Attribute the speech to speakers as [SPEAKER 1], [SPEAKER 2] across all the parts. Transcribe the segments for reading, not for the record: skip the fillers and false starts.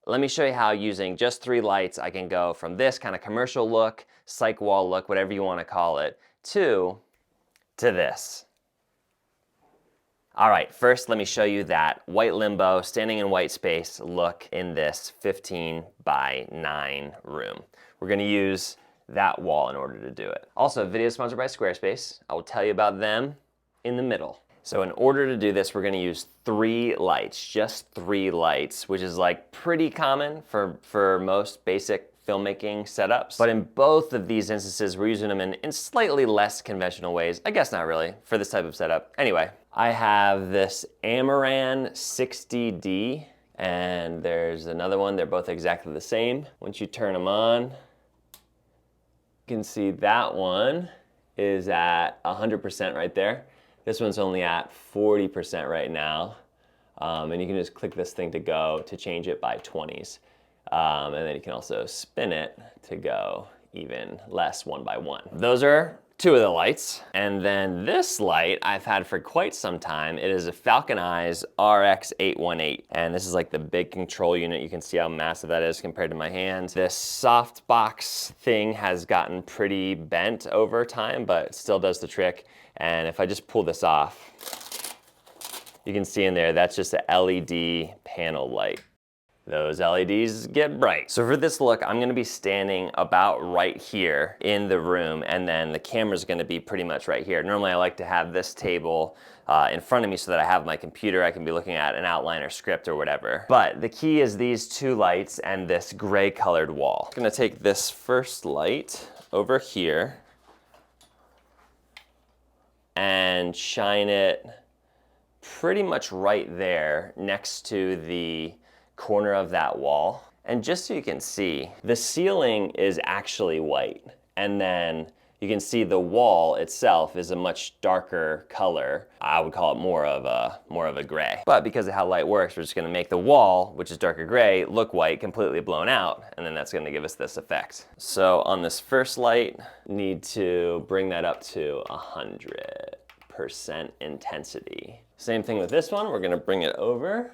[SPEAKER 1] let me show you how using just 3 lights I can go from this kind of commercial look, psych wall look, whatever you want to call it, to this. All right, first let me show you that white limbo, standing in white space look in this 15 by 9 room. We're gonna use that wall in order to do it. Also, video sponsored by Squarespace. I will tell you about them in the middle. So in order to do this, we're gonna use 3 lights, just 3 lights, which is like pretty common for most basic filmmaking setups. But in both of these instances, we're using them in slightly less conventional ways. I guess not really, for this type of setup. Anyway, I have this Amaran 60D, and there's another one. They're both exactly the same. Once you turn them on, you can see that one is at 100% right there. This one's only at 40% right now. And you can just click this thing to go to change it by 20s. And then you can also spin it to go even less 1 by 1. Those are 2 of the lights. And then this light I've had for quite some time. It is a Falcon Eyes RX818. And this is like the big control unit. You can see how massive that is compared to my hand. This softbox thing has gotten pretty bent over time, but it still does the trick. And if I just pull this off, you can see in there, that's just an LED panel light. Those LEDs get bright. So for this look, I'm gonna be standing about right here in the room, and then the camera's gonna be pretty much right here. Normally I like to have this table in front of me so that I have my computer, I can be looking at an outline or script or whatever. But the key is these 2 lights and this gray colored wall. I'm gonna take this first light over here and shine it pretty much right there next to the corner of that wall. And just so you can see, the ceiling is actually white. And then you can see the wall itself is a much darker color. I would call it more of a gray. But because of how light works, we're just gonna make the wall, which is darker gray, look white, completely blown out, and then that's gonna give us this effect. So on this first light, need to bring that up to 100% intensity. Same thing with this one, we're gonna bring it over.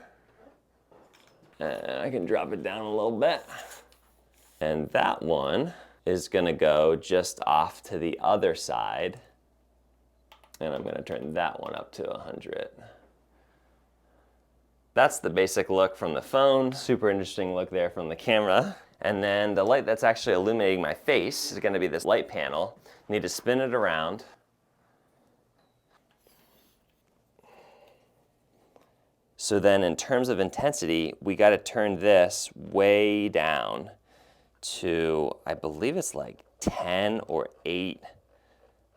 [SPEAKER 1] And I can drop it down a little bit. And that one is gonna go just off to the other side. And I'm gonna turn that one up to 100. That's the basic look from the phone. Super interesting look there from the camera. And then the light that's actually illuminating my face is gonna be this light panel. Need to spin it around. So then in terms of intensity, we gotta turn this way down to, I believe it's like 10 or 8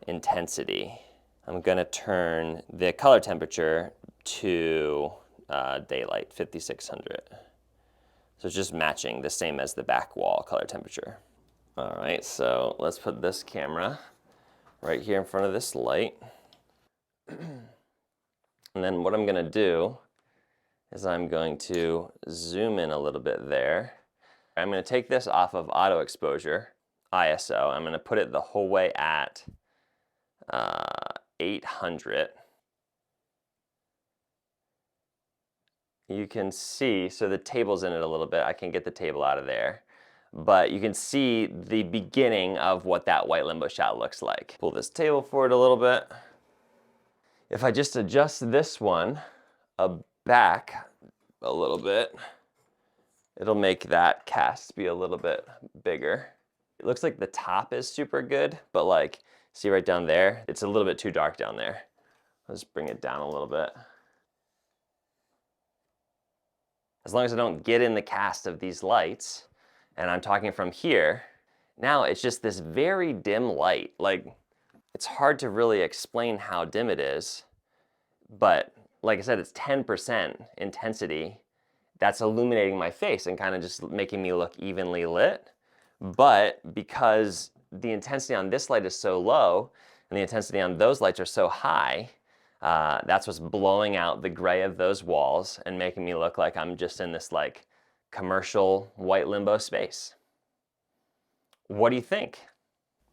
[SPEAKER 1] intensity. I'm gonna turn the color temperature to daylight, 5600. So it's just matching the same as the back wall color temperature. All right, so let's put this camera right here in front of this light. And then what I'm gonna do is I'm going to zoom in a little bit there. I'm gonna take this off of auto exposure, ISO. I'm gonna put it the whole way at 800. You can see, so the table's in it a little bit. I can get the table out of there. But you can see the beginning of what that white limbo shot looks like. Pull this table forward a little bit. If I just adjust this one back a little bit, it'll make that cast be a little bit bigger. It looks like the top is super good, but like, see right down there? It's a little bit too dark down there. Let's bring it down a little bit. As long as I don't get in the cast of these lights, and I'm talking from here, now it's just this very dim light. Like, it's hard to really explain how dim it is, but like I said, it's 10% intensity. That's illuminating my face and kind of just making me look evenly lit. But because the intensity on this light is so low and the intensity on those lights are so high, that's what's blowing out the gray of those walls and making me look like I'm just in this like commercial white limbo space. What do you think?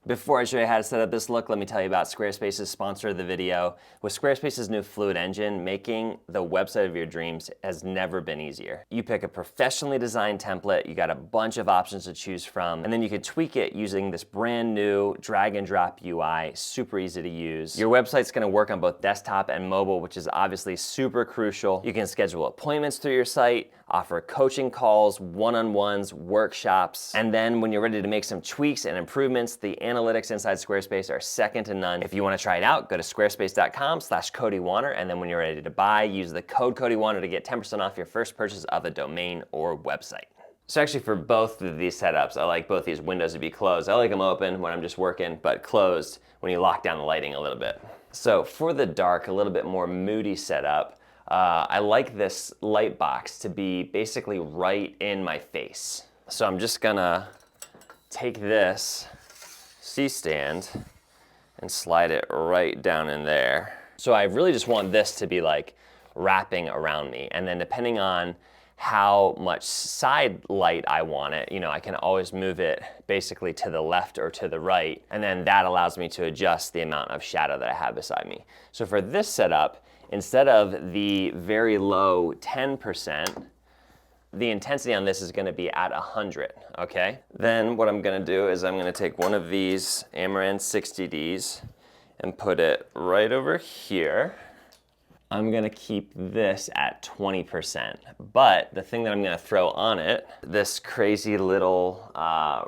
[SPEAKER 1] Before I show you how to set up this look, let me tell you about Squarespace's sponsor of the video. With Squarespace's new Fluid engine, making the website of your dreams has never been easier. You pick a professionally designed template, you got a bunch of options to choose from, and then you can tweak it using this brand new drag and drop UI, super easy to use. Your website's gonna work on both desktop and mobile, which is obviously super crucial. You can schedule appointments through your site, offer coaching calls, one-on-ones, workshops, and then when you're ready to make some tweaks and improvements, the analytics inside Squarespace are second to none. If you want to try it out, go to squarespace.com/CodyWarner, and then when you're ready to buy, use the code CodyWarner to get 10% off your first purchase of a domain or website. So actually for both of these setups, I like both these windows to be closed. I like them open when I'm just working, but closed when you lock down the lighting a little bit. So for the dark, a little bit more moody setup, I like this light box to be basically right in my face. So I'm just gonna take this C-stand and slide it right down in there. So I really just want this to be like wrapping around me. And then depending on how much side light I want it, you know, I can always move it basically to the left or to the right. And then that allows me to adjust the amount of shadow that I have beside me. So for this setup, instead of the very low 10%, the intensity on this is gonna be at 100, okay? Then what I'm gonna do is I'm gonna take one of these Amaranth 60Ds and put it right over here. I'm gonna keep this at 20%, but the thing that I'm gonna throw on it, this crazy little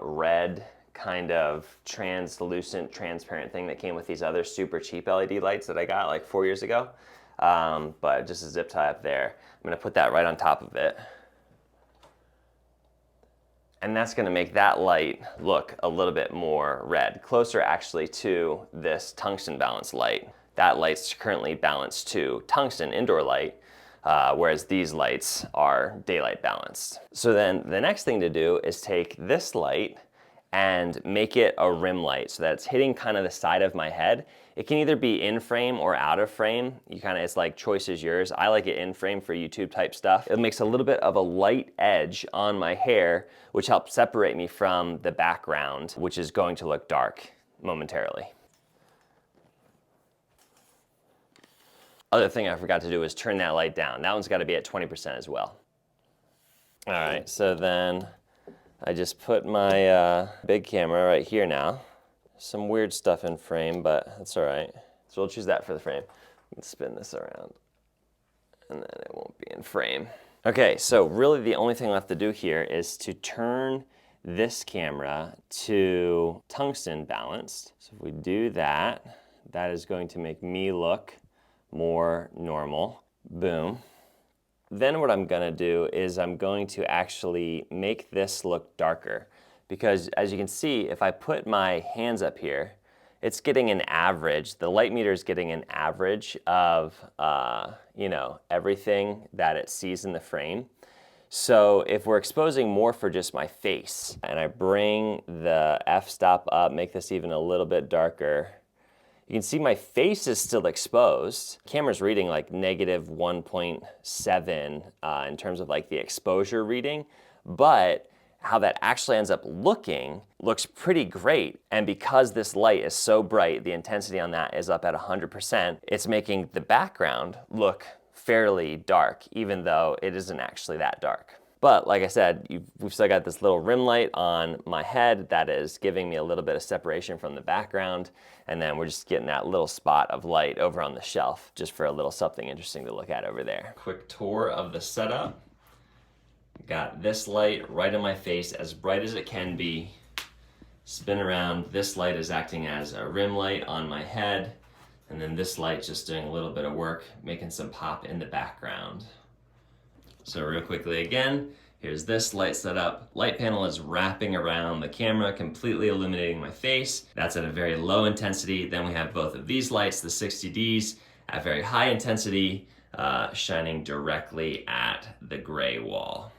[SPEAKER 1] red kind of translucent, transparent thing that came with these other super cheap LED lights that I got like 4 years ago, but just a zip tie up there. I'm gonna put that right on top of it. And that's gonna make that light look a little bit more red, closer actually to this tungsten balanced light. That light's currently balanced to tungsten indoor light, whereas these lights are daylight balanced. So then the next thing to do is take this light and make it a rim light so that it's hitting kind of the side of my head. It can either be in frame or out of frame. It's like choice is yours. I like it in frame for YouTube type stuff. It makes a little bit of a light edge on my hair, which helps separate me from the background, which is going to look dark momentarily. Other thing I forgot to do is turn that light down. That one's got to be at 20% as well. All right, so then I just put my big camera right here now. Some weird stuff in frame, but that's all right. So we'll choose that for the frame. Let's spin this around, and then it won't be in frame. Okay, so really the only thing left to do here is to turn this camera to tungsten balanced. So if we do that, that is going to make me look more normal. Boom. Then what I'm gonna do is I'm going to actually make this look darker, because as you can see, if I put my hands up here, it's getting an average. The light meter is getting an average of you know, everything that it sees in the frame. So if we're exposing more for just my face, and I bring the f-stop up, make this even a little bit darker, you can see my face is still exposed. Camera's reading like negative 1.7 in terms of like the exposure reading, but how that actually ends up looking looks pretty great. And because this light is so bright, the intensity on that is up at 100%, it's making the background look fairly dark, even though it isn't actually that dark. But like I said, we've still got this little rim light on my head that is giving me a little bit of separation from the background. And then we're just getting that little spot of light over on the shelf, just for a little something interesting to look at over there. Quick tour of the setup. Got this light right in my face, as bright as it can be. Spin around, this light is acting as a rim light on my head. And then this light just doing a little bit of work, making some pop in the background. So real quickly again, here's this light setup. Light panel is wrapping around the camera, completely illuminating my face. That's at a very low intensity. Then we have both of these lights, the 60Ds, at very high intensity, shining directly at the gray wall.